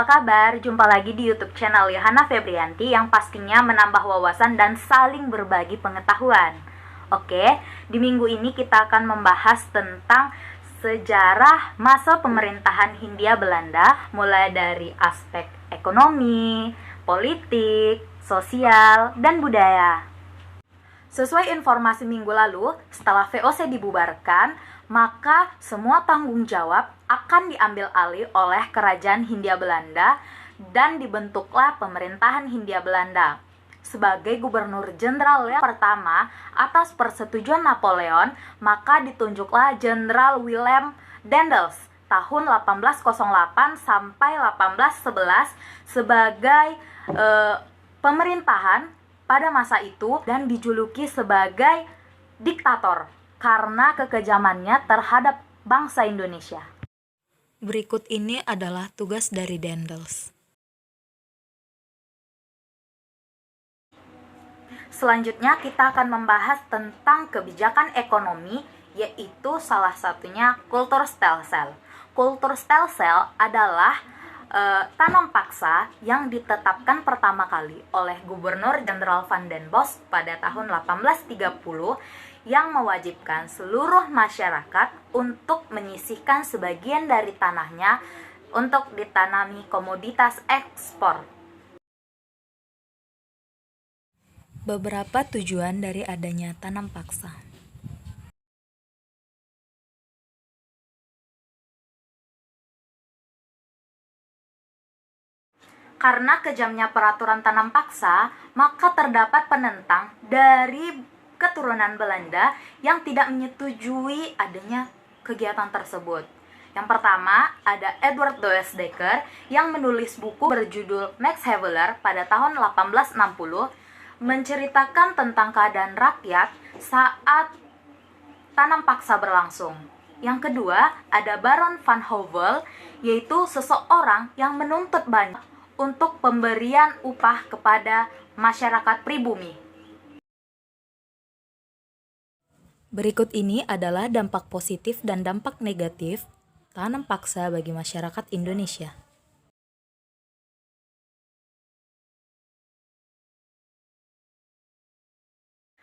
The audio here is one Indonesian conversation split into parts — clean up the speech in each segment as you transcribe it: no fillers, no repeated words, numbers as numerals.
kabar? Jumpa lagi di YouTube channel Yohana Febrianti yang pastinya menambah wawasan dan saling berbagi pengetahuan. Oke, di minggu ini kita akan membahas tentang sejarah masa pemerintahan Hindia Belanda, mulai dari aspek ekonomi, politik, sosial, dan budaya. Sesuai informasi minggu lalu, setelah VOC dibubarkan, maka semua tanggung jawab akan diambil alih oleh Kerajaan Hindia Belanda dan dibentuklah pemerintahan Hindia Belanda. Sebagai gubernur jenderal yang pertama atas persetujuan Napoleon, maka ditunjuklah Jenderal Willem Daendels tahun 1808 sampai 1811 sebagai pemerintahan pada masa itu dan dijuluki sebagai diktator karena kekejamannya terhadap bangsa Indonesia. Berikut ini adalah tugas dari Daendels. Selanjutnya kita akan membahas tentang kebijakan ekonomi, yaitu salah satunya Kulturstelsel. Kulturstelsel adalah tanam paksa yang ditetapkan pertama kali oleh Gubernur Jenderal Van den Bosch pada tahun 1830 yang mewajibkan seluruh masyarakat untuk menyisihkan sebagian dari tanahnya untuk ditanami komoditas ekspor. Beberapa tujuan dari adanya tanam paksa. Karena kejamnya peraturan tanam paksa, maka terdapat penentang dari keturunan Belanda yang tidak menyetujui adanya kegiatan tersebut. Yang pertama, ada Edward Does Dekker yang menulis buku berjudul Max Havelaar pada tahun 1860, menceritakan tentang keadaan rakyat saat tanam paksa berlangsung. Yang kedua, ada Baron van Houwel, yaitu seseorang yang menuntut banyak untuk pemberian upah kepada masyarakat pribumi. Berikut ini adalah dampak positif dan dampak negatif tanam paksa bagi masyarakat Indonesia.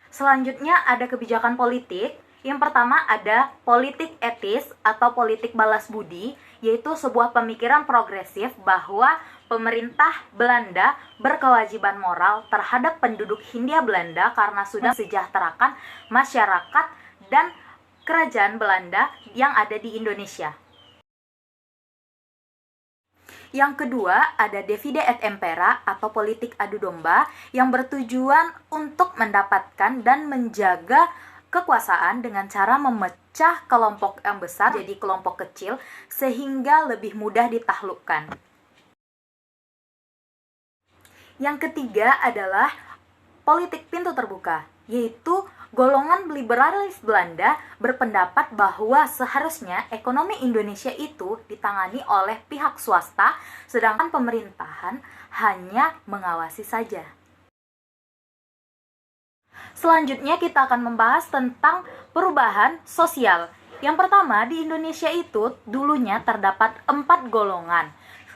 Selanjutnya ada kebijakan politik. Yang pertama ada politik etis atau politik balas budi, yaitu sebuah pemikiran progresif bahwa pemerintah Belanda berkewajiban moral terhadap penduduk Hindia Belanda karena sudah mensejahterakan masyarakat dan kerajaan Belanda yang ada di Indonesia. Yang kedua, ada divide et impera atau politik adu domba yang bertujuan untuk mendapatkan dan menjaga kekuasaan dengan cara memecah kelompok yang besar jadi kelompok kecil sehingga lebih mudah ditaklukkan. Yang ketiga adalah politik pintu terbuka, yaitu golongan liberalis Belanda berpendapat bahwa seharusnya ekonomi Indonesia itu ditangani oleh pihak swasta, sedangkan pemerintahan hanya mengawasi saja. Selanjutnya kita akan membahas tentang perubahan sosial. Yang pertama, di Indonesia itu dulunya terdapat 4 golongan.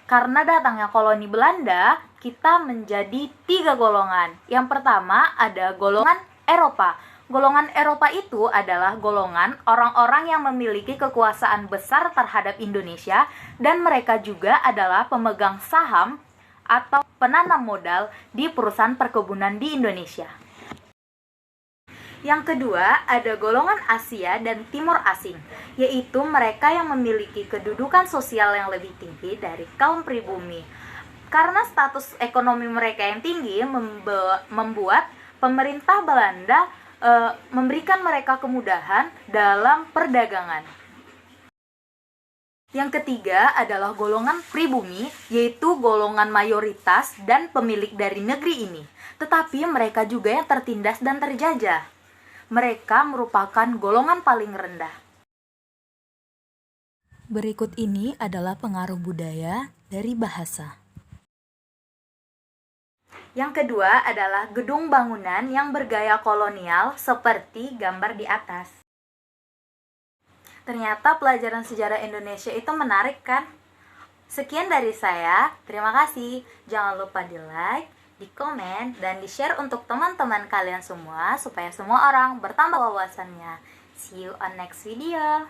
Karena datangnya koloni Belanda, kita menjadi 3 golongan. Yang pertama ada golongan Eropa. Golongan Eropa itu adalah golongan orang-orang yang memiliki kekuasaan besar terhadap Indonesia dan mereka juga adalah pemegang saham atau penanam modal di perusahaan perkebunan di Indonesia. Yang kedua, ada golongan Asia dan Timur Asing, yaitu mereka yang memiliki kedudukan sosial yang lebih tinggi dari kaum pribumi. Karena status ekonomi mereka yang tinggi membuat pemerintah Belanda memberikan mereka kemudahan dalam perdagangan. Yang ketiga adalah golongan pribumi, yaitu golongan mayoritas dan pemilik dari negeri ini. Tetapi mereka juga yang tertindas dan terjajah. Mereka merupakan golongan paling rendah. Berikut ini adalah pengaruh budaya dari bahasa. Yang kedua adalah gedung bangunan yang bergaya kolonial seperti gambar di atas. Ternyata pelajaran sejarah Indonesia itu menarik kan? Sekian dari saya, terima kasih. Jangan lupa di like, di komen, dan di share untuk teman-teman kalian semua supaya semua orang bertambah wawasannya. See you on next video.